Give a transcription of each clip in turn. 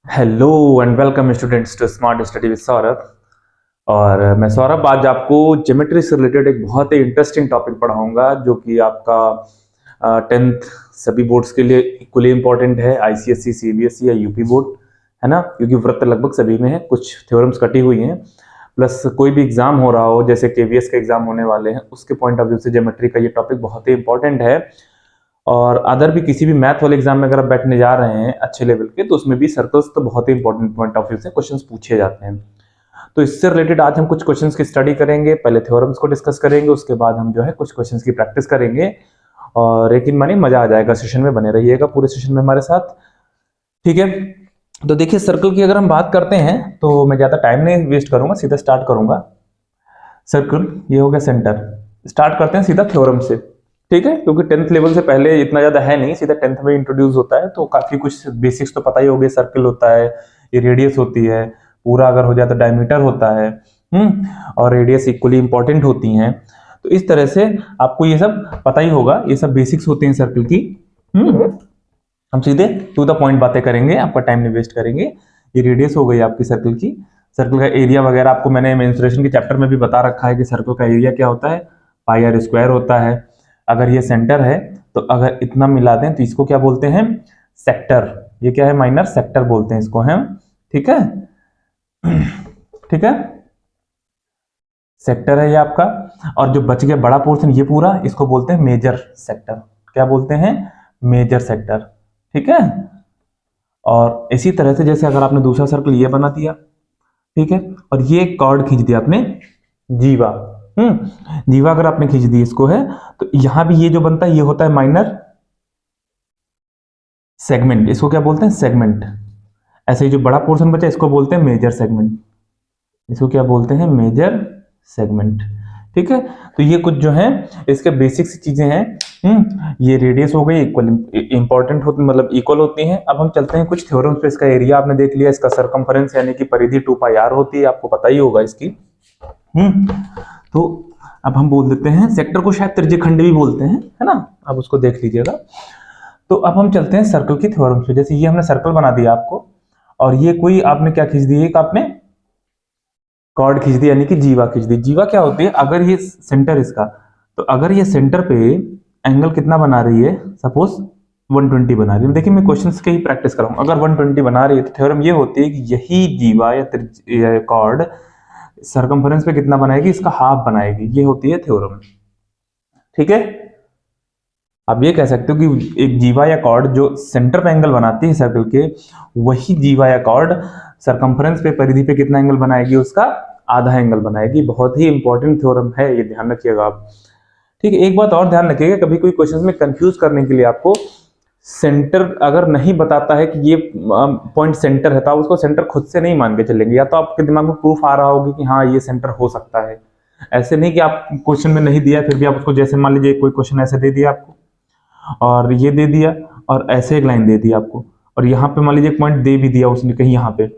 Hello and welcome students to smart study with Saurabh. और मैं सौरभ आज आपको ज्योमेट्री से रिलेटेड एक बहुत ही इंटरेस्टिंग टॉपिक पढ़ाऊंगा जो कि आपका टेंथ सभी बोर्ड्स के लिए इक्वली इंपॉर्टेंट है, आईसीएसई, सीबीएसई या यूपी बोर्ड, है ना। क्योंकि वृत्त लगभग सभी में है, कुछ थ्योरम्स कटी हुई हैं, प्लस कोई भी एग्जाम हो रहा हो जैसे केवीएस के एग्जाम होने वाले हैं उसके पॉइंट ऑफ व्यू से ज्योमेट्री का ये टॉपिक बहुत ही इंपॉर्टेंट है। और अदर भी किसी भी मैथ वाले एग्जाम में अगर आप बैठने जा रहे हैं अच्छे लेवल के तो उसमें भी सर्कल्स तो बहुत ही इंपॉर्टेंट पॉइंट ऑफ व्यू से क्वेश्चंस पूछे जाते हैं। तो इससे रिलेटेड आज हम कुछ क्वेश्चंस की स्टडी करेंगे, पहले थ्योरम्स को डिस्कस करेंगे, उसके बाद हम जो है कुछ क्वेश्चंस की प्रैक्टिस करेंगे। और यकीन मानिए मजा आ जाएगा, सेशन में बने रहिएगा पूरे सेशन में हमारे साथ, ठीक है। तो देखिए सर्कल की अगर हम बात करते हैं तो मैं ज्यादा टाइम नहीं वेस्ट करूंगा, सीधा स्टार्ट करूंगा। सर्कल ये हो गया सेंटर, स्टार्ट करते हैं सीधा थ्योरम से, ठीक है। क्योंकि टेंथ लेवल से पहले इतना ज्यादा है नहीं, सीधा टेंथ में इंट्रोड्यूस होता है तो काफी कुछ बेसिक्स तो पता ही हो गए। सर्कल होता है, ये रेडियस होती है, पूरा अगर हो जाए तो डायमीटर होता है, और रेडियस इक्वली इंपॉर्टेंट होती हैं। तो इस तरह से आपको ये सब पता ही होगा, ये सब बेसिक्स होते हैं सर्कल की। हम सीधे टू द पॉइंट बातें करेंगे, आपका टाइम नहीं वेस्ट करेंगे। ये रेडियस हो गई आपकी सर्कल की। सर्कल का एरिया वगैरह आपको मैंने मेंसुरेशन के चैप्टर में भी बता रखा है कि सर्कल का एरिया क्या होता है, पाई आर स्क्वायर होता है। अगर ये सेंटर है तो अगर इतना मिला दें तो इसको क्या बोलते हैं, सेक्टर। ये क्या है, माइनर सेक्टर बोलते हैं इसको हम, ठीक है। ठीक है, सेक्टर है ये आपका। और जो बच गया बड़ा पोर्शन ये पूरा, इसको बोलते हैं मेजर सेक्टर। क्या बोलते हैं, मेजर सेक्टर, ठीक है। और इसी तरह से जैसे अगर आपने दूसरा सर्कल ये बना दिया, ठीक है, और ये कॉर्ड खींच दिया आपने, जीवा, जीवा अगर आपने खींच दी इसको है, तो यहां भी ये जो बनता है ये होता है माइनर सेगमेंट। इसको क्या बोलते हैं, सेगमेंट। ऐसे ही जो बड़ा पोर्शन बचा इसको बोलते हैं मेजर सेगमेंट। इसको क्या बोलते हैं, मेजर सेगमेंट, ठीक है। तो ये कुछ जो है इसके बेसिक सी चीजें हैं। ये रेडियस हो गई, इक्वल इंपॉर्टेंट होती, मतलब इक्वल होती हैं। अब हम चलते हैं कुछ थ्योरम्स पे। इसका एरिया आपने देख लिया, इसका सरकमफेरेंस यानी कि परिधि 2 पाई आर होती है, आपको पता ही होगा इसकी। तो अब हम बोल देते हैं सेक्टर को शायद त्रिज्यखंड भी बोलते हैं, है ना। अब उसको देख लीजिएगा। तो अब हम चलते हैं सर्कल की थ्योरम्स पे। जैसे ये हमने सर्कल बना दिया आपको, और ये कोई आपने क्या खींच दी, एक आपने कॉर्ड खींच दी यानी कि जीवा खींच दी। जीवा क्या होती है, अगर ये सेंटर इसका, तो अगर ये सेंटर पे एंगल कितना बना रही है, सपोज 120 बना रही है। देखिए मैं क्वेश्चंस के ही प्रैक्टिस करूंगा। अगर 120 बना रही है तो थ्योरम ये होती है कि यही जीवा या कॉर्ड सरकमफेरेंस पे कितना बनाएगी, इसका हाफ बनाएगी। ये होती है थ्योरम, ठीक है। आप ये कह सकते हो कि एक जीवा या कॉर्ड जो सेंटर पे एंगल बनाती है सर्कल के, वही जीवा या कॉर्ड सरकमफेरेंस पे, परिधि पे कितना एंगल बनाएगी, उसका आधा एंगल बनाएगी। बहुत ही इंपॉर्टेंट थ्योरम है, ये ध्यान रखिएगा आप, ठीक है। एक बात और ध्यान रखिएगा, कभी कोई क्वेश्चन में कंफ्यूज करने के लिए आपको सेंटर अगर नहीं बताता है कि ये पॉइंट सेंटर है, तो आप उसको सेंटर खुद से नहीं मान के चलेंगे। या तो आपके दिमाग में प्रूफ आ रहा होगा कि हाँ ये सेंटर हो सकता है। ऐसे नहीं कि आप क्वेश्चन में नहीं दिया फिर भी आप उसको, जैसे मान लीजिए कोई क्वेश्चन ऐसे दे दिया आपको और ये दे दिया और ऐसे एक लाइन दे दी आपको, और यहाँ पे मान लीजिए एक पॉइंट दे भी दिया उसने कहीं यहाँ पे,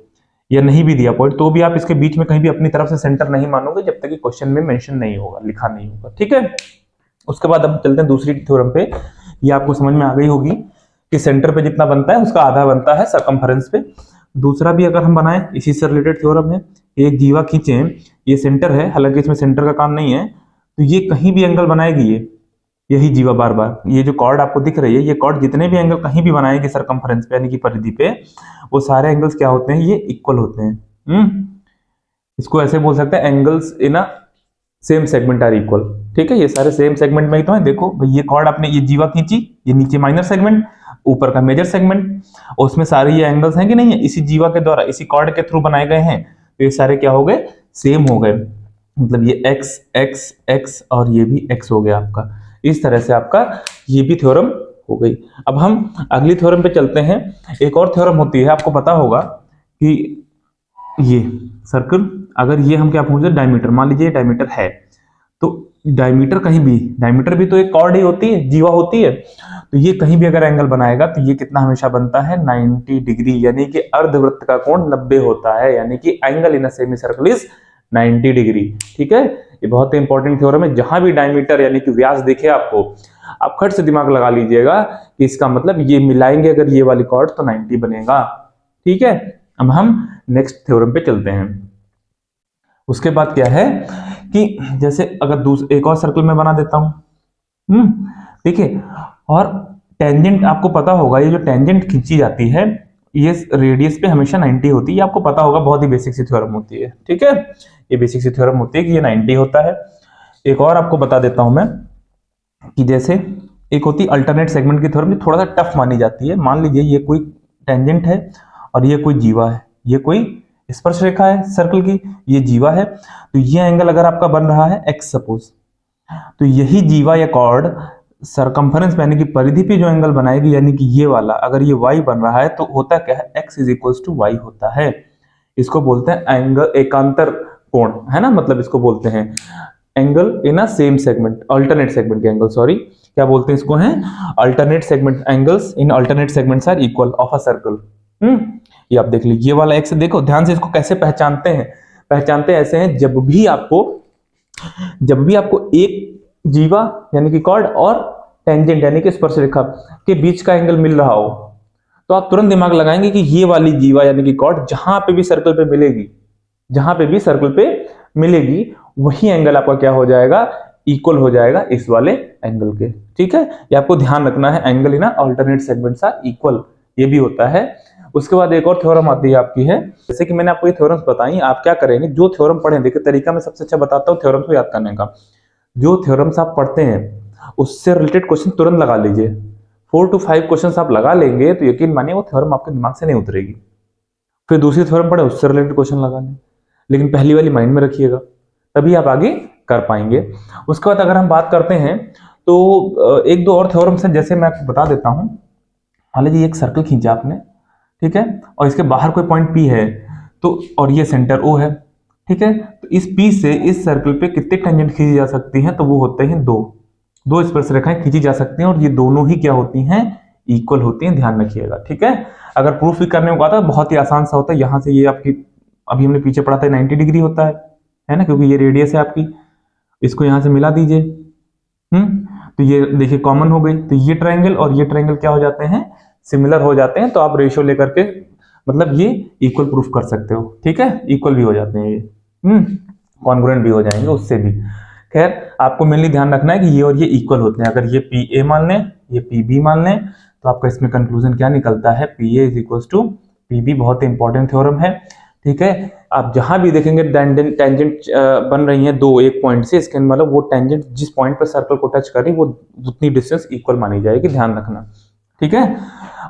या नहीं भी दिया पॉइंट, तो भी आप इसके बीच में कहीं भी अपनी तरफ से सेंटर नहीं मानोगे जब तक कि क्वेश्चन में मेंशन नहीं होगा, लिखा नहीं होगा, ठीक है। उसके बाद अब चलते हैं दूसरी थ्योरम पे। ये आपको समझ में आ गई होगी कि सेंटर पे जितना बनता है उसका आधा बनता है सरकमफेरेंस पे। दूसरा भी अगर हम बनाएं, इसी से रिलेटेड थ्योरम है। एक जीवा खींचे, ये सेंटर है, हालांकि इसमें सेंटर का काम नहीं है, तो ये कहीं भी एंगल बनाएगी ये, यही जीवा बार बार, ये जो कॉर्ड आपको दिख रही है, ये कॉर्ड जितने भी एंगल कहीं भी बनाएगी सरकमफेरेंस पे यानी कि परिधि पे, वो सारे एंगल्स क्या होते हैं, ये इक्वल होते हैं। इसको ऐसे बोल सकते हैं, angles in a same segment are equal, ठीक है। ये सारे सेम सेगमेंट में ही तो है। देखो भाई, ये कॉर्ड आपने ये जीवा खींची, ये नीचे माइनर सेगमेंट, ऊपर का मेजर सेगमेंट, उसमें सारे ये एंगल्स हैं कि नहीं है, इसी जीवा के द्वारा, इसी कॉर्ड के थ्रू बनाए गए हैं। तो ये सारे क्या हो गए, सेम हो गए। मतलब ये x x x और ये भी x हो गया आपका। इस तरह से आपका ये भी थ्योरम हो गई। अब हम अगली थ्योरम पे चलते हैं। एक और थ्योरम होती है, आपको पता होगा कि ये सर्कल, अगर ये हम क्या पूछते हैं, डायमीटर, मान लीजिए डायमीटर है, तो डायमीटर कहीं भी, डायमीटर भी तो एक कॉर्ड ही होती है, जीवा होती है। तो ये कहीं भी अगर एंगल बनाएगा तो ये कितना हमेशा बनता है, 90 डिग्री, यानी कि अर्धवृत्त का कोण 90 होता है, यानी कि angle in a semi circle is 90 degree, ठीक है। ये बहुत ही इंपॉर्टेंट थ्योरम है। जहां भी डायमीटर यानी कि व्यास दिखे आपको, आप खट से दिमाग लगा लीजिएगा कि इसका मतलब ये मिलाएंगे अगर ये वाली कॉर्ड तो 90 बनेगा, ठीक है, अब हम नेक्स्ट थ्योरम पे चलते हैं। उसके बाद क्या है कि जैसे अगर एक और सर्कल में बना देता हूं, ठीक है, और टेंजेंट आपको पता होगा, ये जो टेंजेंट खींची जाती है ये रेडियस पे हमेशा 90 होती है, ये आपको पता होगा, बहुत ही बेसिक सी थ्योरम होती है। ठीक है, ये बेसिक सी थ्योरम होती है कि ये 90 होता है। एक और आपको बता देता हूं मैं कि जैसे एक होती है अल्टरनेट सेगमेंट की थ्योरम, जो थोड़ा सा टफ मानी जाती है। मान लीजिए ये कोई टेंजेंट है और ये कोई जीवा है, ये कोई स्पर्श रेखा है सर्कल की, ये जीवा है, तो ये एंगल अगर आपका बन रहा है एक्स सपोज, तो यही जीवा या कॉर्ड सरकमफरेंस यानी कि परिधि पे जो एंगल बनाएगी, यानी कि ये वाला अगर ये y बन रहा है तो होता क्या है, x is equal to Y होता है। इसको बोलते हैं एंगल एकांतर कोण, है ना, मतलब इसको बोलते हैं angle in a same segment, alternate segment के एंगल, सॉरी क्या बोलते हैं इसको, हैं alternate segment, angles in alternate segments are equal of a circle. ये आप देख लीजिए, ये वाला एक्स, देखो ध्यान से इसको कैसे पहचानते हैं, पहचानते ऐसे हैं, जब भी आपको एक जीवा यानी कि कॉर्ड और टेंजेंट यानी कि स्पर्श रेखा के बीच का एंगल मिल रहा हो, तो आप तुरंत दिमाग लगाएंगे कि ये वाली जीवा यानी कि कॉर्ड जहां पे भी सर्कल पे मिलेगी, जहां पे भी सर्कल पे मिलेगी, वही एंगल आपका क्या हो जाएगा, इक्वल हो जाएगा इस वाले एंगल के। ठीक है, ये आपको ध्यान रखना है, angle in alternate segments are equal, ये भी होता है। उसके बाद एक और थ्योरम आती है आपकी, है जैसे कि मैंने आपको ये थ्योरम्स बताई, आप क्या करेंगे, जो थ्योरम पढ़े, देखिए तरीका मैं सबसे अच्छा बताता हूँ थ्योरम्स को याद करने का। जो थ्योरम्स आप पढ़ते हैं उससे रिलेटेड क्वेश्चन तुरंत लगा लीजिए, 4 to 5 क्वेश्चन आप लगा लेंगे तो यकीन मानिए वो थ्योरम आपके दिमाग से नहीं उतरेगी। फिर दूसरी थ्योरम पढ़े, उससे रिलेटेड क्वेश्चन लगा लें, लेकिन पहली वाली माइंड में रखिएगा, तभी आप आगे कर पाएंगे। उसके बाद अगर हम बात करते हैं तो एक दो और थ्योरम्स हैं, जैसे मैं आपको बता देता हूं। मान लीजिए एक सर्कल खींचा आपने, ठीक है, और इसके बाहर कोई पॉइंट P है, तो और ये सेंटर O है, ठीक है, तो इस P से इस सर्कल पे कितने टेंजेंट खींची जा सकती हैं, तो वो होते हैं दो स्पर्श रेखाएं खींची जा सकती हैं, और ये दोनों ही क्या होती हैं, इक्वल होती हैं, ध्यान रखिएगा। ठीक है, अगर प्रूफ भी करने को आता है बहुत ही आसान सा होता है, यहां से ये आपकी, अभी हमने पीछे पढ़ा था 90 डिग्री होता है ना, क्योंकि ये रेडियस है आपकी, इसको यहां से मिला दीजिए, तो ये देखिए कॉमन हो गई, तो ये ट्रायंगल और ये ट्रायंगल क्या हो जाते हैं, सिमिलर हो जाते हैं, तो आप रेशियो लेकर के मतलब ये इक्वल प्रूफ कर सकते हो। ठीक है, इक्वल भी हो जाते हैं ये, कॉन्ग्रुएंट भी हो जाएंगे उससे भी। खैर आपको मेनली ध्यान रखना है कि ये और ये इक्वल होते हैं, अगर ये PA मान लें, ये PB मान लें, तो आपका इसमें कंक्लूजन क्या निकलता है, PA is equal to PB, बहुत ही इंपॉर्टेंट थ्योरम है। ठीक है, आप जहां भी देखेंगे टेंजेंट बन रही है दो एक पॉइंट से, इसके मतलब वो टेंजेंट जिस पॉइंट पर सर्कल को टच कर रही वो उतनी डिस्टेंस इक्वल मानी जाएगी, ध्यान रखना। ठीक है,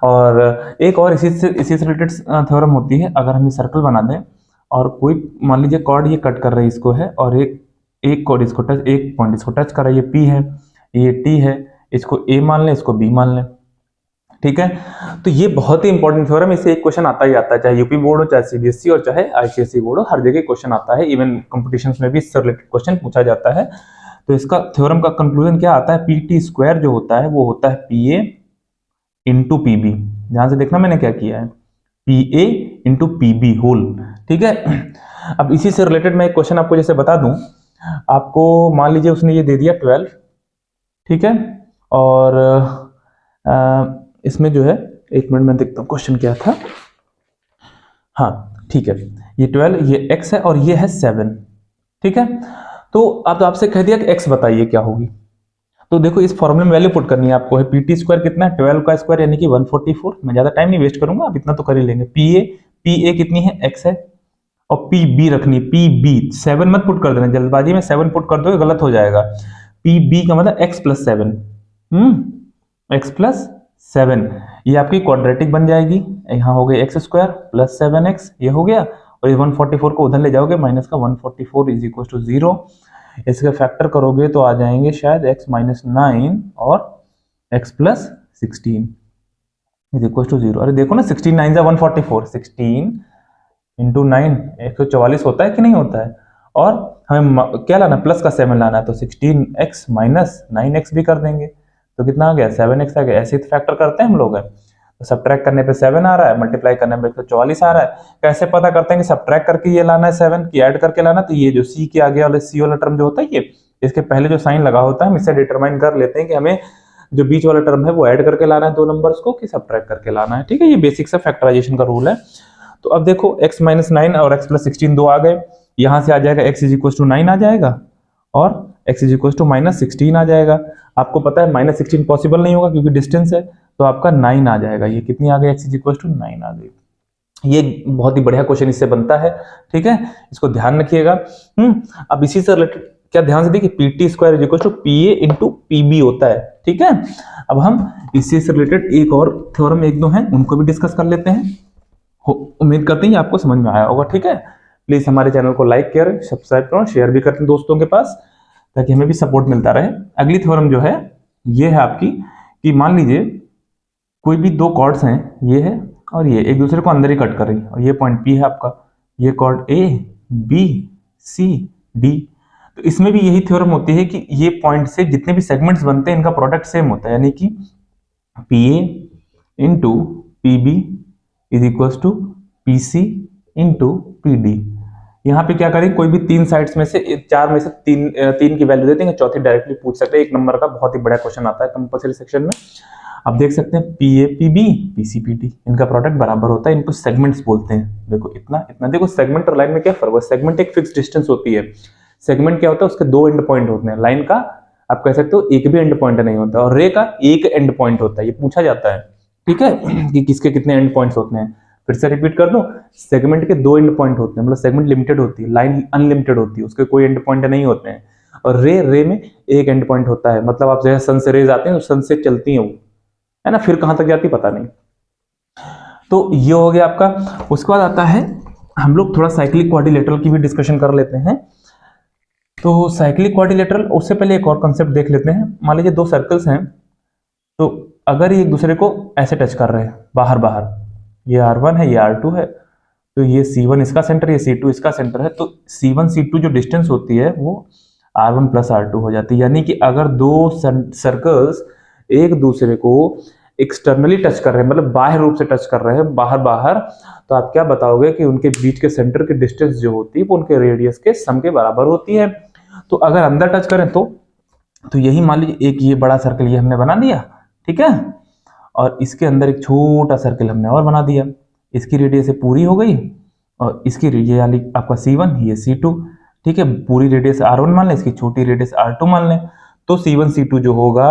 और एक और इसी से रिलेटेड थ्योरम होती है, अगर हम ये सर्कल बना दें और कोई मान लीजिए कॉर्ड ये कट कर रही है इसको, है, और एक कॉर्ड इसको टच, एक पॉइंट इसको टच कर रहा है, ये P है, ये T है, इसको A मान लें, इसको B मान लें। ठीक है, तो ये बहुत ही इंपॉर्टेंट थ्योरम, इससे एक क्वेश्चन आता ही आता है, चाहे यूपी बोर्ड हो, चाहे CBSE और चाहे ICSE बोर्ड हो, हर जगह क्वेश्चन आता है, इवन कॉम्पिटिशन्स में भी इससे रिलेटेड क्वेश्चन पूछा जाता है। तो इसका थ्योरम का कंक्लूजन क्या आता है, PT स्क्वायर जो होता है वो होता है PA इंटू PB, ध्यान से देखना मैंने क्या किया है, PA इंटू PB होल। ठीक है, अब इसी से रिलेटेड मैं एक क्वेश्चन आपको जैसे बता दूं, आपको मान लीजिए उसने ये दे दिया 12, ठीक है, और इसमें जो है, एक मिनट में देखता हूँ क्वेश्चन क्या था, हाँ ठीक है, ये 12, ये x है और ये है 7। ठीक है, तो अब आपसे कह दिया कि x बताइए क्या होगी, तो देखो इस फॉर्मूले में वैल्यू पुट करनी है आपको, है PT स्क्वायर कितना है, 12 का स्क्वायर यानी कि 144, मैं ज्यादा टाइम नहीं वेस्ट करूंगा, अब इतना तो कर ही लेंगे। PA कितनी है, x है, और PB रखनी, PB 7 मत पुट कर देना जल्दबाजी में, 7 पुट कर दोगे गलत हो जाएगा, PB का मतलब x प्लस 7, x प्लस 7, ये आपकी क्वाड्रेटिक बन जाएगी, यहाँ हो गई x स्क्वायर प्लस 7x, ये हो गया, और ये 144 को उधर ले जाओगे, माइनस का 144 इज इक्वल टू 0, इसका फैक्टर करोगे तो आ जाएंगे शायद x माइनस 9 और x plus 16 is equal to 0। अरे देखो ना, 16 9 जा 144, 16 इंटू 9 144 होता है कि नहीं होता है, और हमें क्या लाना, प्लस का 7 लाना है, तो 16x माइनस 9x भी कर देंगे, तो कितना आ गया, 7x आ गया। ऐसे फैक्टर करते हैं हम लोग, तो सब्ट्रैक्ट करने पे 7 आ रहा है, मल्टीप्लाई करने पे 144 आ रहा है। कैसे पता करते हैं कि सब्ट्रैक्ट करके ये लाना है 7 की ऐड करके लाना, तो ये जो C के आगे वाले C वाला टर्म जो होता है, ये इसके पहले जो साइन लगा होता है, हम इससे डिटरमाइन कर लेते हैं कि हमें जो बीच वाला टर्म है वो ऐड करके लाना है दो नंबर्स को, कि सब्ट्रैक्ट करके लाना है। ठीक है, ये बेसिक सा फैक्टराइजेशन का रूल है। तो अब देखो x माइनस 9 और x प्लस 16 दो आ गए, यहां से आ जाएगा x इज इक्वल टू 9 आ जाएगा और x is equal to minus 16 आ जाएगा। आपको पता है माइनस 16 पॉसिबल नहीं होगा क्योंकि डिस्टेंस है, तो आपका 9 आ जाएगा। ये कितनी आ गई, x इज इक्वल टू 9 आ गई। ये बहुत ही बढ़िया क्वेश्चन इससे बनता है, ठीक है, इसको ध्यान रखिएगा। अब इसी से रिलेटेड क्या ध्यान से देखिए, PT square is equal to PA into PB होता है, ठीक है। अब हम इसी से रिलेटेड एक और थ्योरम एक दो हैं उनको भी डिस्कस कर लेते हैं। उम्मीद करते हैं आपको समझ में आया होगा, ठीक है। प्लीज हमारे चैनल को लाइक करें, सब्सक्राइब करें, शेयर भी करते हैं दोस्तों के पास ताकि हमें भी सपोर्ट मिलता रहे। अगली थ्योरम जो है ये है आपकी कि मान लीजिए कोई भी दो कॉर्ड्स हैं, ये है और ये एक दूसरे को अंदर ही कट कर रही है और ये पॉइंट पी है आपका, ये chord A B C D. तो इसमें भी यही थ्योरम होती है कि ये पॉइंट से जितने भी सेगमेंट्स बनते हैं इनका प्रोडक्ट सेम होता है, यानी कि P A into P B is equal to P C into P D. यहाँ पे क्या करें, कोई भी तीन साइड्स में से चार में से तीन की वैल्यू दे देंगे, चौथी डायरेक्टली पूछ सकते हैं। एक नंबर का बहुत ही बड़ा क्वेश्चन आता है कंपल्सरी सेक्शन में। आप देख सकते हैं P A P B P C P D, इनका प्रोडक्ट बराबर होता है, इनको सेगमेंट्स बोलते हैं। देखो इतना इतना, देखो सेगमेंट और लाइन में क्या फर्क है। सेगमेंट एक फिक्स डिस्टेंस होती है, सेगमेंट क्या होता है, उसके दो एंड पॉइंट होते हैं। लाइन का आप कह सकते हो एक भी एंड पॉइंट नहीं होता, और रे का एक एंड पॉइंट होता है। ये पूछा जाता है, ठीक है, कि किसके कितने एंड पॉइंट्स होते हैं। फिर से रिपीट कर दूं, सेगमेंट के दो एंड पॉइंट होते हैं, मतलब सेगमेंट लिमिटेड होती है, लाइन अनलिमिटेड होती है, उसके कोई एंड पॉइंट नहीं होते हैं। और रे में एक एंड पॉइंट होता है, मतलब आप जैसे सन से रेज आते हैं तो सन से चलती हैं वो, है ना, फिर कहां तक जाती पता नहीं। तो ये हो गया आपका। उसके बाद आता है हम लोग थोड़ा साइक्लिक क्वाड्रिलेटरल की भी डिस्कशन कर लेते हैं। तो साइक्लिक क्वाड्रिलेटरल, उससे पहले एक और कंसेप्ट देख लेते हैं। मान लीजिए दो सर्कल्स हैं, तो अगर ये एक दूसरे को ऐसे टच कर रहे हैं बाहर बाहर, ये R1 है ये R2 है, तो ये C1 इसका सेंटर, ये C2 इसका सेंटर है, तो C1 C2 जो डिस्टेंस होती है वो R1 प्लस R2 हो जाती है। यानी कि अगर दो सर्कल्स एक दूसरे को एक्सटर्नली टच कर रहे हैं, मतलब बाह्य रूप से टच कर रहे हैं बाहर बाहर, तो आप क्या बताओगे कि उनके बीच के सेंटर की डिस्टेंस जो होती है वो उनके रेडियस के सम के बराबर होती है। तो अगर अंदर टच करें तो यही मान लीजिए एक ये बड़ा सर्कल ये हमने बना दिया, ठीक है, और इसके अंदर एक छोटा सर्कल हमने और बना दिया, इसकी रेडियस पूरी हो गई और इसकी रेडियस यानी आपका C1 ये C2, ठीक है, पूरी रेडियस R1 मान लें, इसकी छोटी रेडियस R2 मान लें, तो C1 C2 जो होगा,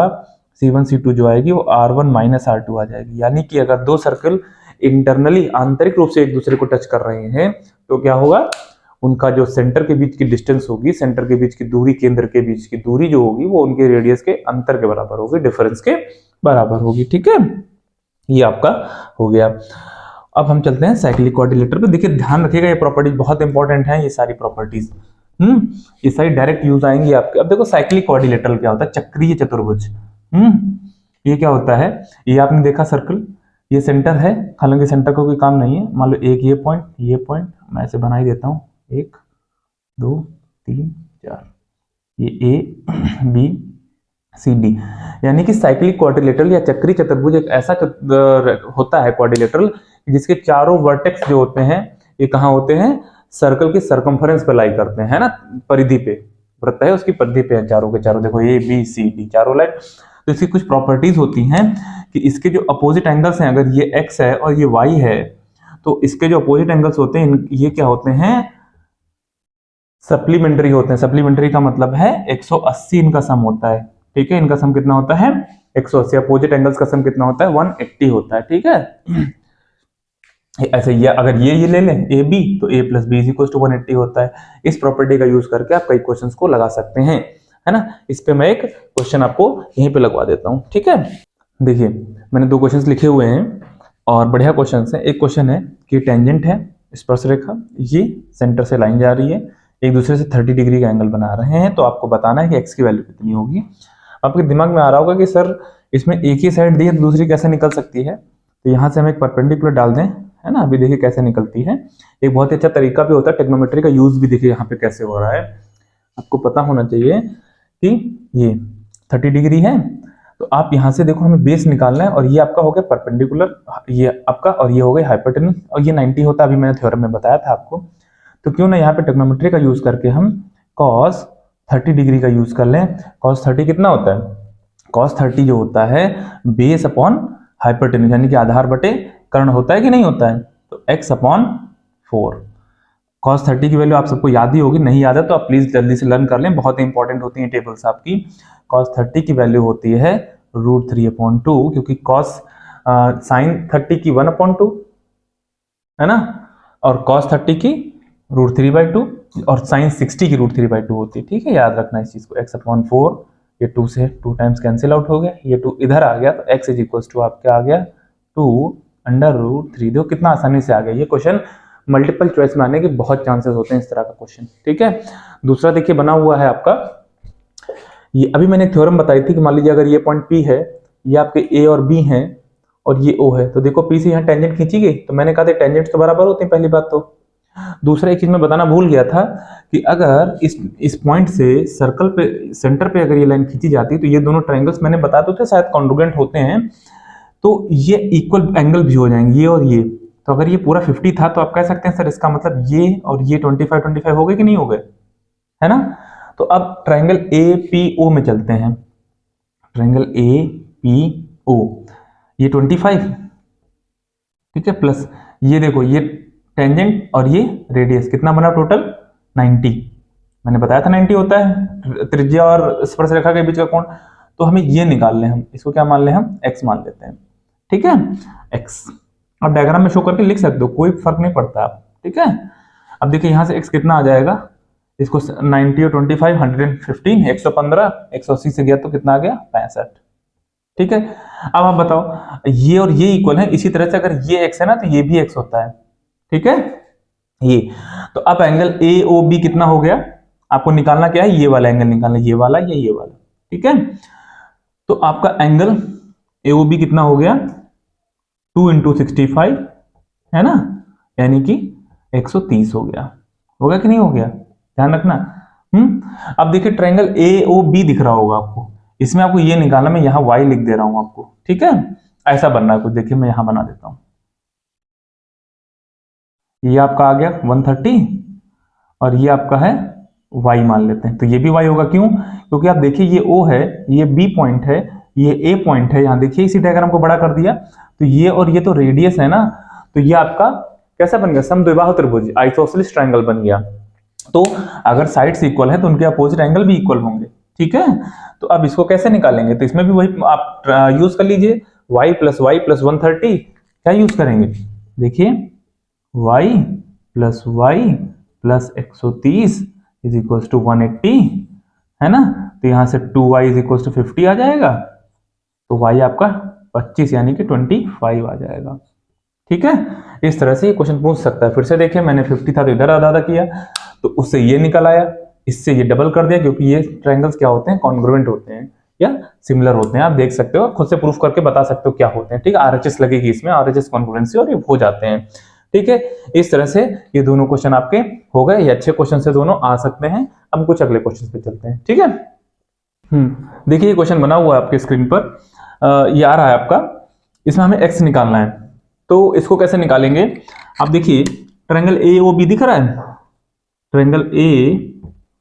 C1 C2 जो आएगी वो R1 माइनस R2 आ जाएगी। यानी कि अगर दो सर्कल इंटरनली आंतरिक रूप से एक दूसरे को टच कर रहे हैं तो क्या होगा, उनका जो सेंटर के बीच की डिस्टेंस होगी, सेंटर के बीच की दूरी, केंद्र के बीच की दूरी जो होगी वो उनके रेडियस के अंतर के बराबर होगी, डिफरेंस के बराबर होगी, ठीक है। ये आपका हो गया। अब हम चलते हैं साइक्लिक क्वाड्रिलेटरल पे। देखिए ध्यान रखिएगा, ये प्रॉपर्टीज बहुत इंपॉर्टेंट है, ये सारी प्रॉपर्टीज ये सारी डायरेक्ट यूज आएंगी आपके। अब देखो साइक्लिक क्वाड्रिलेटरल क्या होता है, चक्रीय चतुर्भुज। ये क्या होता है, ये आपने देखा सर्कल, ये सेंटर है, हालांकि सेंटर का कोई काम नहीं है। मान लो एक ये पॉइंट मैं ऐसे बना ही देता हूँ, 1 2 3 4, ये ए बी सी डी। यानी कि साइक्लिक क्वाड्रिलेटरल या चक्रीय चतुर्भुज एक ऐसा होता है क्वाड्रिलेटरल जिसके चारों वर्टेक्स जो होते हैं ये कहाँ होते हैं, सर्कल के सरकमफेरेंस पे लाई करते हैं, है ना, परिधि पे, वृत्त है उसकी परिधि पे है चारों के चारों, देखो ए बी सी डी चारों लाइन। तो इसकी कुछ प्रॉपर्टीज होती हैं कि इसके जो अपोजिट एंगल्स हैं, अगर ये x है और ये y है, तो इसके जो अपोजिट एंगल्स होते हैं ये क्या होते हैं, सप्लीमेंट्री होते हैं। सप्लीमेंट्री का मतलब है 180 इनका सम होता है, ठीक है, इनका सम कितना होता है 180, अपोजिट एंगल्स का सम कितना होता है 180 होता है, ठीक है। ऐसे ये अगर ये ले लें ए बी, तो a plus B is equal to 180 होता है। इस प्रॉपर्टी का यूज करके आप कई क्वेश्चंस को लगा सकते हैं, है ना। इस पे मैं एक क्वेश्चन आपको यहीं पे लगवा देता हूँ, ठीक है। देखिए मैंने दो क्वेश्चंस लिखे हुए हैं और बढ़िया क्वेश्चंस हैं। एक क्वेश्चन है कि टेंजेंट है स्पर्शरेखा, ये सेंटर से लाइन जा रही है, एक दूसरे से 30 डिग्री का एंगल बना रहे हैं, तो आपको बताना है कि x की वैल्यू कितनी होगी। आपके दिमाग में आ रहा होगा कि सर इसमें एक ही साइड दी है तो दूसरी कैसे निकल सकती है, तो यहाँ से हम एक परपेंडिकुलर डाल दें, है ना। अभी देखिए कैसे निकलती है, एक बहुत ही अच्छा तरीका भी होता है, टेक्नोमेट्री का यूज भी देखिए यहाँ पे कैसे हो रहा है। आपको पता होना चाहिए कि ये 30 डिग्री है, तो आप यहाँ से देखो हमें बेस निकालना है, और ये आपका हो गया परपेंडिकुलर, ये आपका, और ये हो गया हाइपोटेन्यूज, और ये 90 होता है, अभी मैंने थ्योरम में बताया था आपको। तो क्यों ना यहाँ पे टेक्नोमेट्री का यूज करके हम cos 30 डिग्री का यूज कर लें। cos 30 कितना होता है, cos 30 जो होता है बेस अपॉन हाइपोटेन्यूज, यानी कि आधार बटे कर्ण होता है कि नहीं होता है। तो तो x/4। cos 30 की वैल्यू आप सबको याद ही होगी, नहीं याद है तो आप प्लीज जल्दी से लर्न कर लें, बहुत इंपॉर्टेंट होती है टेबल्स आपकी। cos 30 की वैल्यू होती है √3/2, क्योंकि cos sin 30 की 1/2 है ना, और cos 30 की √3/2 और sin 60 की √3/2 होती है। ठीक है, याद रखना इस चीज को। x/4, ये 2 से 2 टाइम्स कैंसिल आउट हो गया, ये 2 इधर आ गया, तो x आपका आ गया 2√3। देखो कितना आसानी से आ गया। ये क्वेश्चन मल्टीपल चॉइस में आने के बहुत चांसेस होते हैं इस तरह का क्वेश्चन। ठीक है, दूसरा देखिए बना हुआ है आपका, ये अभी मैंने एक थ्योरम बताई थी कि मान लीजिए अगर ये पॉइंट P है, ये आपके A और B हैं और ये O है, तो देखो P से यहाँ टेंजेंट खींची गई, तो मैंने कहा था टेंजेंट्स तो बराबर होते हैं, पहली बात तो। दूसरा एक चीज मैं बताना भूल गया था कि अगर इस पॉइंट से सर्कल पे सेंटर पे अगर ये लाइन खींची जाती तो ये दोनों ट्रायंगल्स मैंने बताया तो थे शायद कॉन्ग्रुएंट होते हैं, तो ये इक्वल एंगल भी हो जाएंगे, ये और ये। तो अगर ये पूरा 50 था तो आप कह सकते हैं सर इसका मतलब ये और ये 25 हो गए कि नहीं हो गए, है ना। तो अब ट्रायंगल APO में चलते हैं। ट्रायंगल APO, ये 25, ठीक है, प्लस ये देखो ये टेंजेंट और ये रेडियस, कितना बना टोटल 90। मैंने बताया था 90 होता है त्रिज्या और स्पर्शरेखा के बीच का कोण। तो हमें ये निकाल लें, हम इसको क्या मान लें, हम x मान लेते हैं। ठीक है, x आप डायग्राम में शो करके लिख सकते हो, कोई फर्क नहीं पड़ता आप। ठीक है, अब देखिए यहां से x कितना आ जाएगा, इसको 90 और 25 115, 115, 180 से गया तो कितना आ गया 65। ठीक है, अब आप बताओ ये और ये इक्वल है, इसी तरह से अगर ये x है ना तो ये भी x होता है। ठीक है, ये तो अब एंगल AOB कितना हो गया, आपको निकालना क्या है, ये वाला एंगल निकालना, ये वाला या ये वाला। ठीक है, तो आपका एंगल AOB कितना हो गया 2 × 65 है ना, यानी कि 130 हो गया। होगा कि नहीं हो गया, ध्यान रखना। अब देखिए ट्रायंगल AOB दिख रहा होगा आपको, इसमें आपको ये निकालना, मैं यहां y लिख दे रहा हूं आपको। ठीक है, ऐसा बनना है कुछ, देखिए मैं यहां बना देता हूं, ये आपका आ गया 130 और ये आपका है y मान लेते हैं, तो ये भी y होगा। क्यों, क्योंकि आप देखिए ये O है, ये B पॉइंट है, ये A पॉइंट है, यहां देखिए इसी डायग्राम को बड़ा कर दिया, तो ये और ये तो रेडियस है ना, तो ये आपका कैसा बन गया, समद्विबाहु त्रिभुज, आइसोसेलेस ट्रायंगल बन गया। तो अगर साइड्स इक्वल है तो उनके अपोजिट एंगल भी इक्वल होंगे। ठीक है, तो अब इसको कैसे निकालेंगे, तो इसमें भी वही आप यूज कर लीजिए, y + 130 क्या यूज करेंगे, देखिए y + 130 = 180 है ना, तो यहां से 2y = 50 आ जाएगा, तो y आपका 25 यानी कि 25 आ जाएगा। ठीक है, इस तरह से ये क्वेश्चन पूछ सकता है। फिर से देखिए मैंने 50 था तो इधर आधा आधा किया, तो उससे ये निकल आया, इससे ये डबल कर दिया, क्योंकि ये ट्रायंगल्स क्या होते हैं, कॉन्ग्रुएंट होते हैं या सिमिलर होते हैं। आप देख सकते हो, खुद से प्रूफ करके बता सकते हो क्या होते हैं। ठीक है, RHS लगेगी इसमें, RHS कॉन्ग्रुएंसी, और ये हो जाते हैं। ठीक है, इस तरह से ये दोनों क्वेश्चन आपके हो गए, ये अच्छे क्वेश्चन से दोनों आ सकते हैं। अब कुछ अगले क्वेश्चन पे चलते हैं। ठीक है, देखिए ये क्वेश्चन बना हुआ है आपके स्क्रीन पर, ये आ रहा है आपका, इसमें हमें x निकालना है, तो इसको कैसे निकालेंगे, आप देखिए ट्रायंगल AOB दिख रहा है, ट्रायंगल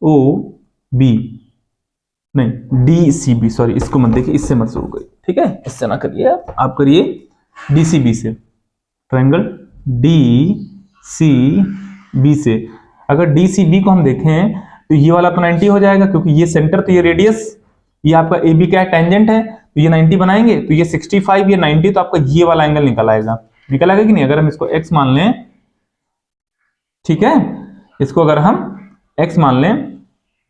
AOB नहीं DCB, सॉरी इसको मत देखिए, इससे मत शुरू करिए। ठीक है, इससे ना करिए, आप करिए DCB से, ट्रायंगल DCB से। अगर DCB को हम देखें तो ये वाला तो 90 हो जाएगा, क्योंकि ये सेंटर तो ये रेडियस, ये आपका AB क्या है, टेंजेंट है, तो ये 90 बनाएंगे, तो ये 65 ये 90, तो आपका ये वाला एंगल निकल आएगा। निकल आएगा कि नहीं, अगर हम इसको x मान लें, ठीक है, इसको अगर हम x मान लें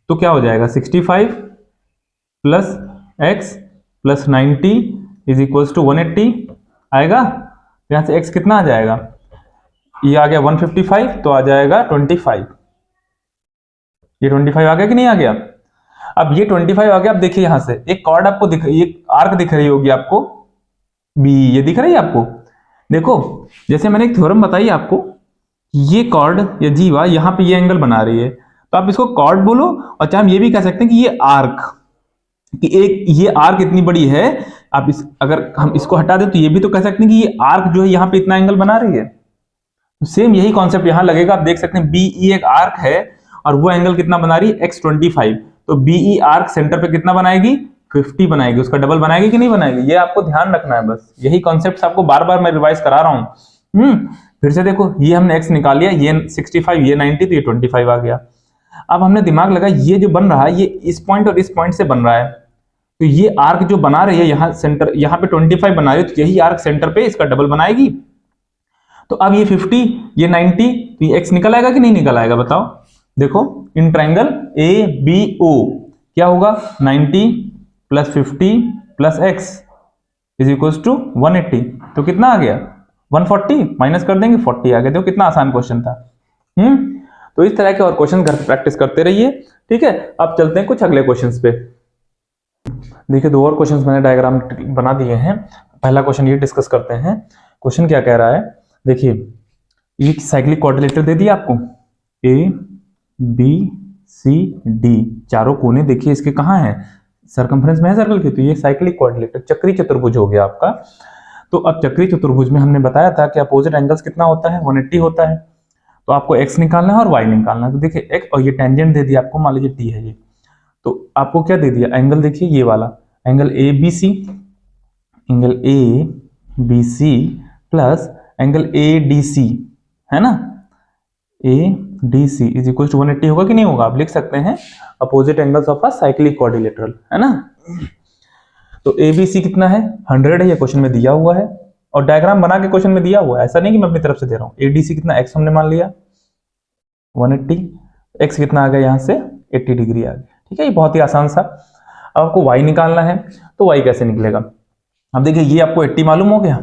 तो क्या हो जाएगा, 65 + x + 90 = 180 आएगा। यहां से x कितना आ जाएगा, ये आ गया 155, तो आ जाएगा 25, ये 25 आ गया कि नहीं आ गया। अब ये 25 आ गया, अब देखिए यहां से एक कॉर्ड आपको दिख, ये आर्क दिख रही होगी आपको B, ये दिख रही है आपको। देखो जैसे मैंने एक थ्योरम बताई आपको, ये कॉर्ड या जीवा यहाँ पे ये एंगल बना रही है, तो आप इसको कॉर्ड बोलो, और चाहे हम ये भी कह सकते हैं कि ये आर्क, कि एक ये आर्क इतनी बड़ी है, आप इस अगर हम इसको हटा दें तो ये भी तो कह सकते हैं कि ये आर्क जो है यहाँ पे इतना एंगल बना रही है। तो सेम यही कॉन्सेप्ट यहाँ लगेगा, आप देख सकते हैं BE एक आर्क है और वो एंगल कितना बना रही है, x25, तो BE आर्क सेंटर पे कितना बनाएगी, 50 बनाएगी, उसका डबल बनाएगी कि नहीं बनाएगी, ये आपको ध्यान रखना है। बस यही कॉन्सेप्ट आपको बार बार मैं रिवाइज करा रहा हूं। फिर से देखो, ये हमने x निकाल लिया, ये 65, ये 90, तो ये 25 आ गया। अब हमने दिमाग लगा, ये जो बन रहा है ये इस पॉइंट और इस पॉइंट से बन रहा है, तो ये आर्क जो बना रही है यहाँ सेंटर, यहाँ पे 25 बना रही है, तो यही आर्क सेंटर पे इसका डबल बनाएगी। तो अब ये 50, ये 90, तो ये x निकल आएगा कि नहीं निकल आएगा बताओ। देखो इन ट्राइंगल ABO क्या होगा, 90 plus 50 plus x is equal to 180, तो कितना आ गया 140, माइनस कर देंगे 40 आ गया। देखो कितना आसान क्वेश्चन था। तो इस तरह के और क्वेश्चन घर पे प्रैक्टिस करते रहिए, ठीक है। अब चलते हैं कुछ अगले क्वेश्चंस पे। देखिए दो और क्वेश्चंस मैंने डायग्राम बना दिए हैं। पहला क्वेश्चन ये डिस्कस करते हैं। क्वेश्चन क्या कह रहा है, देखिए ये साइक्लिक क्वाड्रिलेटरल दे दिया आपको, ABCD, चारों कोने देखिए इसके कहाँ हैं, सरकमफ्रेंस में है सर्कल के, तो ये साइक्लिक क्वाड्रिलेटरल चक्री चतुर्भुज हो गया आपका। तो अब चक्री चतुर्भुज में हमने बताया था कि अपोजिट एंगल्स कितना होता है, 180 होता है। तो आपको x निकालना है और y निकालना है। तो देखिए x और ये टेंजेंट दे दिया आपको, मान लीजिए t है ये, तो आपको क्या दे दिया, एंगल देखिए ये वाला angle ABC, angle ABC plus angle ADC, है ना, ADC इज इक्वल टू 180 होगा कि नहीं होगा, आप लिख सकते हैं opposite angles of a cyclic quadrilateral, है ना। तो ABC कितना है, 100 है, ये क्वेश्चन में दिया हुआ है और डायग्राम बना के क्वेश्चन में दिया हुआ है, ऐसा नहीं कि मैं अपनी तरफ से दे रहा हूँ। ADC कितना, x हमने मान लिया 180, x कितना आ गया यहाँ से 80 डिग्री आ गया, ठीक है, ये बहुत ही आसान सा। अब आपको y निकालना है, तो y कैसे निकलेगा। अब देखिए ये आपको 80 मालूम हो गया,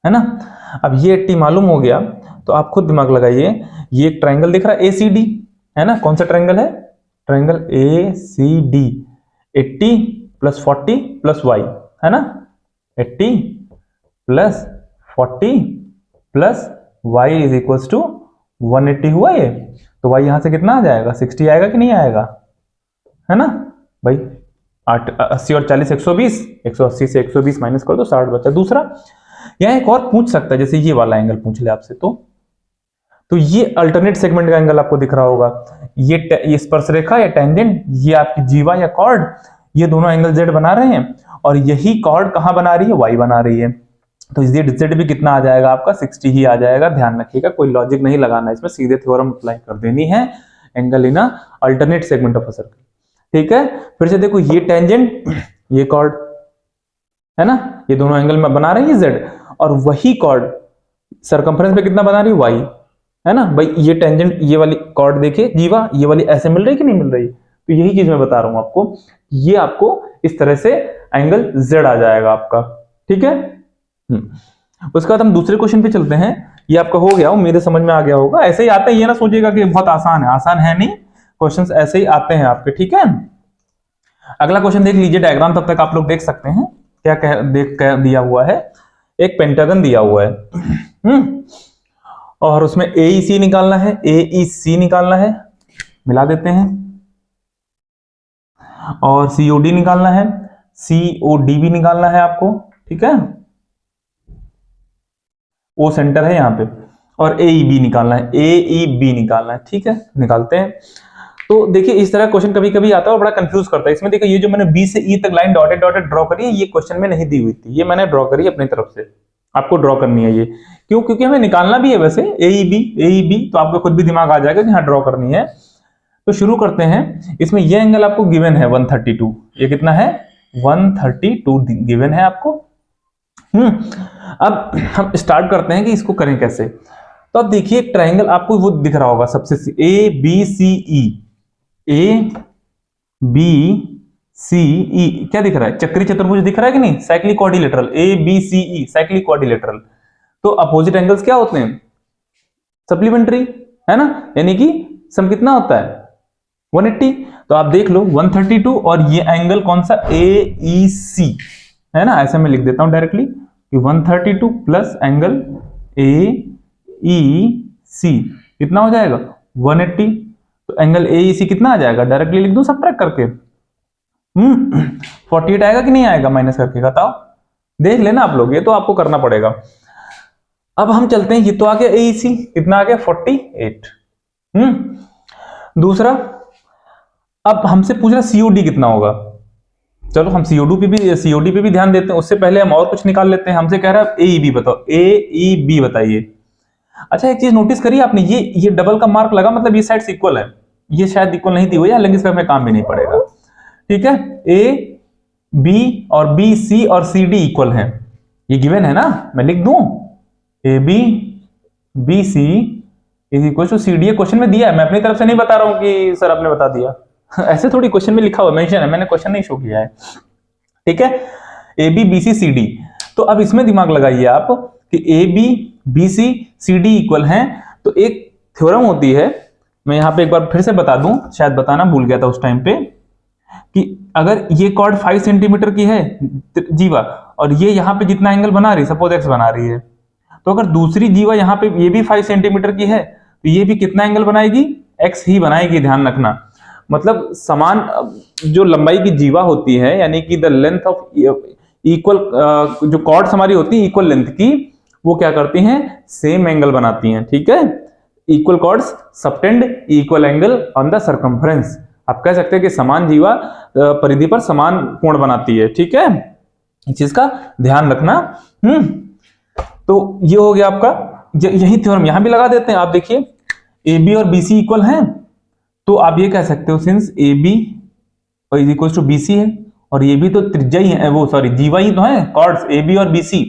है ना। अब ये 80 मालूम हो गया तो आप खुद दिमाग लगाइए, ये एक ट्रायंगल दिख रहा है ACD, है ना, कौन सा ट्रायंगल है, triangle ACD, 80 plus 40 plus y, है ना, 80 plus 40 plus y is equal to 180 हुआ ये। तो y यहां से कितना आ जाएगा, 60 आएगा कि नहीं आएगा, है ना भाई। 80 और 40 120, 180 से 120 माइनस कर दो 60 बचा। दूसरा यहाँ एक और पूछ सकता है, जैसे ये वाला एंगल पूछ ले आपसे, तो ये अल्टरनेट सेगमेंट का एंगल आपको दिख रहा होगा, ये स्पर्शरेखा या टेंजेंट, ये आपकी जीवा या कॉर्ड, ये दोनों एंगल z बना रहे हैं और यही कॉर्ड कहां बना रही है, y बना रही है। तो z भी कितना आ जाएगा आपका 60 ही आ जाएगा। ध्यान रखिएगा कोई लॉजिक नहीं लगाना, इसमें सीधे थ्योरम अप्लाई कर देनी है, angle in alternate segment of a circle, ठीक है। फिर से देखो ये टेंजेंट, ये कॉर्ड, है ना, ये दोनों एंगल में बना रही है z, और वही कॉर्ड सरकमफ्रेंस पे कितना बना रही है, y, है ना भाई। ये टेंजेंट, ये वाली कॉर्ड देखिए जीवा, ये वाली ऐसे मिल रही कि नहीं मिल रही, तो यही चीज मैं बता रहा हूं आपको, ये आपको इस तरह से एंगल z आ जाएगा आपका, ठीक है। उसके बाद हम दूसरे क्वेश्चन पे चलते हैं। ये आपका हो गया, मेरे समझ में आ गया होगा। ऐसे ही आते हैं, ये ना सोचिएगा कि बहुत आसान है नहीं, क्वेश्चंस ऐसे ही आते हैं आपके, ठीक है। अगला क्वेश्चन देख लीजिए, डायग्राम तब तक आप लोग देख सकते हैं, क्या कह दिया हुआ है, एक पेंटागन दिया हुआ है, और उसमें AEC निकालना है, AEC निकालना है, मिला देते हैं, और COD निकालना है, COD भी निकालना है आपको, ठीक है, O सेंटर है यहाँ पे, और AEB निकालना है, AEB निकालना है, ठीक है, निकालते हैं। तो देखिए इस तरह क्वेश्चन कभी कभी आता है और बड़ा कंफ्यूज करता है। इसमें देखिए ये जो मैंने B से E तक लाइन डॉटेड डॉटेड ड्रॉ करी है, ये क्वेश्चन में नहीं दी हुई थी, ये मैंने ड्रॉ करी अपनी तरफ से, आपको ड्रॉ करनी है ये, क्यों, क्योंकि हमें निकालना भी है वैसे AEB, तो आपको खुद भी दिमाग आ जाएगा कि हाँ ड्रॉ करनी है। तो शुरू करते हैं। इसमें ये एंगल आपको गिवन है 132, ये कितना है 132 गिवन है आपको। अब हम स्टार्ट करते हैं कि इसको करें कैसे। तो अब देखिए एक ट्रायंगल आपको वो दिख रहा होगा सबसे, ABCE, ABCE क्या दिख रहा है, चक्री चतुर्भुज दिख रहा है कि नहीं, cyclic quadrilateral, ABCE cyclic quadrilateral. तो अपोजिट एंगल्स क्या होते हैं, सप्लीमेंट्री, है ना, यानी कि सम कितना होता है 180। तो आप देख लो 132 और ये एंगल कौन सा AEC, है ना, ऐसे मैं लिख देता हूं डायरेक्टली कि 132 प्लस एंगल AEC कितना हो जाएगा 180। तो एंगल AEC कितना आ जाएगा, डायरेक्टली लिख दूं सबट्रैक्ट करके, 48 आएगा कि नहीं आएगा माइनस करके, बताओ, देख लेना आप लोग, ये तो आपको करना पड़ेगा। अब हम चलते हैं, ये तो आ गया AEC कितना आ गया 48। दूसरा अब हमसे पूछ रहा COD कितना होगा, चलो हम COD पे भी ध्यान देते हैं, उससे पहले हम और कुछ निकाल लेते हैं। हमसे कह रहा है AEB बताओ, AEB बताइए। अच्छा एक चीज नोटिस करिए आपने, ये डबल का मार्क लगा, मतलब ये साइड इक्वल है, ये शायद इक्वल नहीं दी हुई है, लेकिन इसका हमें काम भी नहीं पड़ेगा। ठीक है, ए बी और बी सी और सी डी इक्वल है, ये गिवन है ना, मैं लिख दूं A B B C is equal to C D, question में दिया है, मैं अपनी तरफ से नहीं बता रहा हूं कि सर आपने बता दिया ऐसे थोड़ी क्वेश्चन में लिखा हुआ मेंशन है, मैंने क्वेश्चन नहीं शो किया है। ठीक है, A B B C C D, तो अब इसमें दिमाग लगाइए आप कि A B B C C D equal है, तो एक थ्योरम होती है, मैं यहां पे एक बार फिर से बता दूं, शायद बताना भूल गया था उस टाइम पे, कि अगर ये कॉर्ड 5 सेंटीमीटर की है जीवा, और ये यहाँ पे जितना एंगल बना रही, सपोज एक्स बना रही है, तो अगर दूसरी जीवा यहाँ पे ये भी 5 सेंटीमीटर की है, तो ये भी कितना एंगल बनाएगी, एक्स ही बनाएगी, ध्यान रखना। मतलब समान जो लंबाई की जीवा होती है, यानी कि द लेंथ ऑफ इक्वल, जो कॉर्ड्स हमारी होती है इक्वल लेंथ की, वो क्या करती हैं, सेम एंगल बनाती हैं। ठीक है, equal chords subtend equal angle on the circumference, आप कह सकते हैं कि समान जीवा परिधि पर समान कोण बनाती है। ठीक है, इस चीज का ध्यान रखना। तो ये हो गया आपका, यही थ्योरम यहां भी लगा देते हैं। आप देखिए ए बी और बी सी इक्वल है, तो आप ये कह सकते हो since A B is equal to B C है, और ये भी तो त्रिज्या ही है, वो सॉरी जीवा ही तो है, कॉर्ड्स ए बी और बी सी,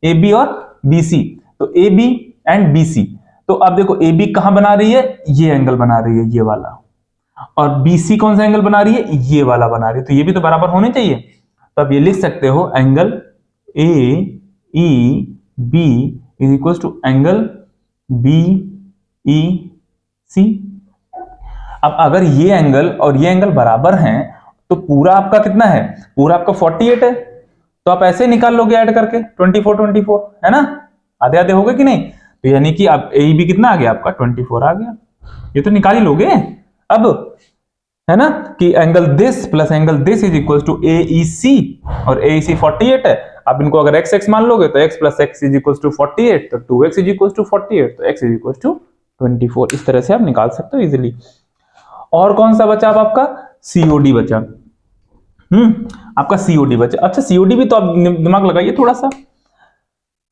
ए बी और बी सी, तो A B and B C. तो अब देखो ए बी कहां बना रही है, ये एंगल बना रही है, ये वाला, और BC कौन सा एंगल बना रही है, ये वाला बना रही है, तो ये भी तो बराबर होने चाहिए। तो आप ये लिख सकते हो angle A E B is equal to angle B E C. अब अगर ये एंगल और ये एंगल बराबर हैं, तो पूरा आपका कितना है, पूरा आपका 48 है, तो आप ऐसे निकाल लोगे ऐड करके 24 है ना, आधे आधे हो गए कि नहीं, तो यानी कि अब ए बी कितना आ गया आपका 24 आ गया, ये तो निकाल ही लोगे अब, है ना, कि angle this plus angle this is equal to A E C, और ए ई सी 48 है, आप इनको अगर एक्स एक्स मान लोगे तो X plus X is equal to 48, तो 2x इज इक्वल टू 48, तो x इज इक्वल टू 24, इस तरह से आप निकाल सकते हो इजीली। और कौन सा बचा अब आपका, सीओडी बचा, आपका सीओडी बचा। अच्छा सीओडी भी तो आप दिमाग लगाइए थोड़ा सा,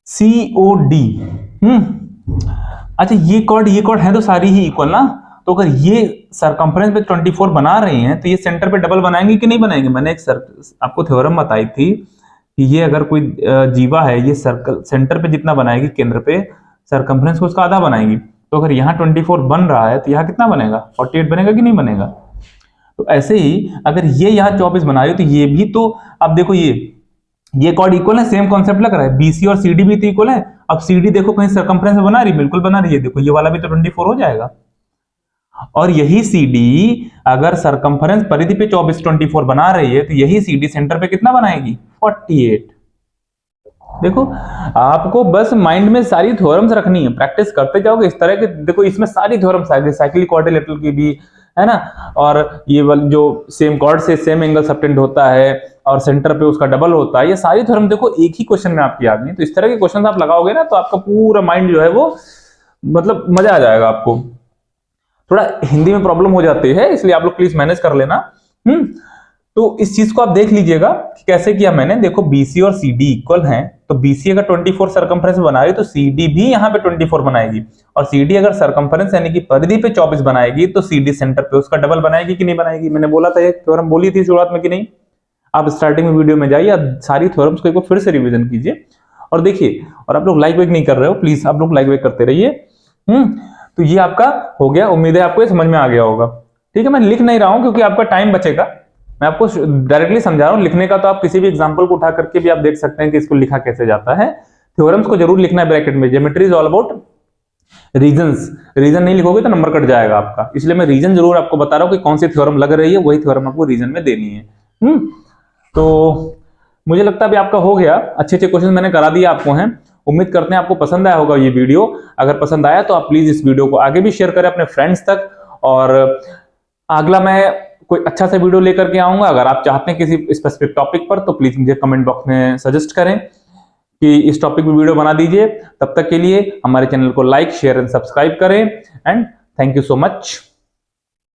सीओडी, अच्छा ये कॉर्ड है तो सारी ही इक्वल ना, तो अगर ये सरकमफ्रेंस पे 24 बना रही हैं, तो ये सेंटर पे डबल बनाएंगे कि नहीं बनाएंगे। मैंने एक आपको थ्योरम बताई थी कि ये अगर कोई जीवा है, ये सर्कल सेंटर पे जितना बनाएगी केंद्र पे, सरकमफ्रेंस को उसका आधा बनाएगी, तो अगर यहाँ 24 बन रहा है, तो यहाँ कितना बनेगा, 48 बनेगा कि नहीं बनेगा। तो ऐसे ही अगर ये यहाँ 24 बना रही है, तो ये भी तो, अब देखो ये कॉर्ड इक्वल है, सेम कॉन्सेप्ट लग रहा है, बीसी और सीडी भी तो इक्वल है। अब सीडी देखो कहीं सरकमफ्रेंस बना रही, बिल्कुल बना रही है, देखो ये वाला भी तो 24 हो जाएगा, और यही CD अगर सरकमफ्रेंस परिधि पे 24 बना रही है, तो यही CD सेंटर पे कितना बनाएगी, 48। देखो आपको बस माइंड में सारी थ्योरम्स रखनी है, प्रैक्टिस करते जाओगे इस तरह के, देखो इसमें सारी थ्योरम्स आ गई, साइक्लिक क्वाड्रिलेटरल की भी है ना, और ये वाला जो सेम कॉर्ड से सेम एंगल सबटेंड होता है और सेंटर पे उसका डबल होता है, ये सारी थ्योरम देखो एक ही क्वेश्चन में आपकी आ गई। तो इस तरह के क्वेश्चन आप लगाओगे ना, तो आपका पूरा माइंड जो है वो मतलब मजा आ जाएगा आपको। थोड़ा हिंदी में प्रॉब्लम हो जाती है, इसलिए आप लोग प्लीज मैनेज कर लेना। तो इस चीज को आप देख लीजिएगा कि कैसे किया मैंने। देखो BC और CD इक्वल हैं, तो BC अगर 24 सरकमफ्रेंस बना रही है, तो CD भी यहाँ पे 24 बनाएगी, और CD अगर सरकमफ्रेंस यानी कि परिधि पे 24 बनाएगी, तो CD सेंटर पे उसका डबल बनाएगी कि नहीं बनाएगी। मैंने बोला था, एक थ्योरम बोली थी शुरुआत में कि नहीं, आप स्टार्टिंग में वीडियो में जाइए, सारी थ्योरम्स को एक बार फिर से रिविजन कीजिए और देखिए। और आप लोग लाइक वाइक नहीं कर रहे हो, प्लीज आप लोग लाइक वाइक करते रहिए। तो ये आपका हो गया, उम्मीद है आपको ये समझ में आ गया होगा। ठीक है, मैं लिख नहीं रहा हूं क्योंकि आपका टाइम बचेगा, मैं आपको डायरेक्टली समझा रहा हूं। लिखने का तो आप किसी भी एग्जांपल को उठा करके भी आप देख सकते हैं कि इसको लिखा कैसे जाता है। थ्योरम्स को जरूर लिखना है ब्रैकेट में। Geometry is all about reasons, reason नहीं लिखोगे तो नंबर कट जाएगा आपका, इसलिए मैं रीजन जरूर आपको बता रहा हूं कि कौन सी थ्योरम लग रही है, वही थ्योरम आपको रीजन में देनी है। तो मुझे लगता है अभी आपका हो गया, अच्छे अच्छे क्वेश्चन मैंने करा दिए आपको हैं। उम्मीद करते हैं आपको पसंद आया होगा ये वीडियो। अगर पसंद आया तो आप प्लीज इस वीडियो को आगे भी शेयर करें अपने फ्रेंड्स तक, और अगला मैं कोई अच्छा सा वीडियो लेकर के आऊंगा। अगर आप चाहते हैं किसी स्पेसिफिक टॉपिक पर, तो प्लीज मुझे कमेंट बॉक्स में सजेस्ट करें कि इस टॉपिक पर वीडियो बना दीजिए। तब तक के लिए हमारे चैनल को लाइक, शेयर एंड सब्सक्राइब करें, and thank you so much.